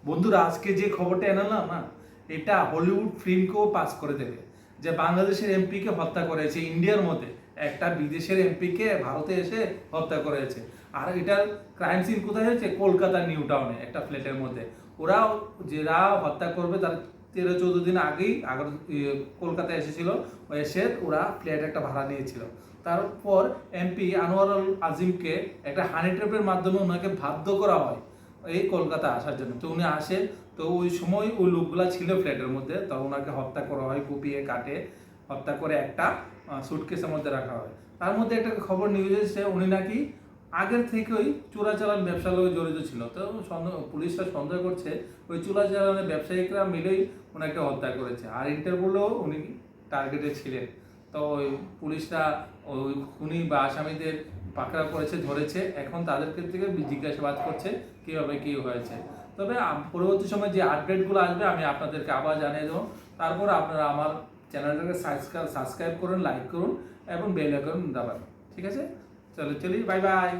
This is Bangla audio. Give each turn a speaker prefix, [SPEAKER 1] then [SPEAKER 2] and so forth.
[SPEAKER 1] বন্ধুরা, আজকে যে খবরটা এনালাম না, এটা হলিউড ফিল্মকেও পাস করে দেবে। যে বাংলাদেশের এমপিকে হত্যা করেছে ইন্ডিয়ার মধ্যে, একটা বিদেশের এমপিকে ভারতে এসে হত্যা করেছে। আর এটার ক্রাইম সিন কোথায় হয়েছে? কলকাতার নিউ টাউনে একটা ফ্ল্যাটের মধ্যে। ওরা যারা হত্যা করবে তার 13-14 দিন আগেই কলকাতায় এসেছিল। এসে ওরা ফ্ল্যাট একটা ভাড়া নিয়েছিল। তারপর এমপি আনোয়ারুল আজিমকে একটা হানি ট্র্যাপের মাধ্যমে ওনাকে বাধ্য করা হয় এই কলকাতা আসার জন্য। তো উনি আসেন, তো ওই সময় ওই লোকগুলা ছিল ফ্ল্যাটের মধ্যে, তখন ওনাকে হত্যা করা হয়, কুপিয়ে কাটে হত্যা করে একটা সুটকেসের মধ্যে রাখা হয়। তার মধ্যে একটা খবর নিউজ এসেছে উনি নাকি আগের থেকেই চোরাচালান ব্যবসার লগে জড়িত ছিল। তো পুলিশরা সন্দেহ করছে ওই চোরাচালানের ব্যবসায়িকরা মিলেই ওনাকে হত্যা করেছে। আর ইন্টারপোলেও উনি টার্গেটে ছিলেন। তো ওই পুলিশরা ওই খুনি বা আসামিদের পাকড়াও করেছে, ধরেছে। এখন তাদেরকে থেকে জিজ্ঞাসাবাদ করছে কীভাবে কী হয়েছে। তবে পরবর্তী সময় যে আপডেটগুলো আসবে আমি আপনাদেরকে আবার জানিয়ে দেবো। তারপর আপনারা আমার চ্যানেলটাকে সাবস্ক্রাইব করুন, লাইক করুন এবং বেল আইকন দাবান। ঠিক আছে, চলো চলি, বাই বাই।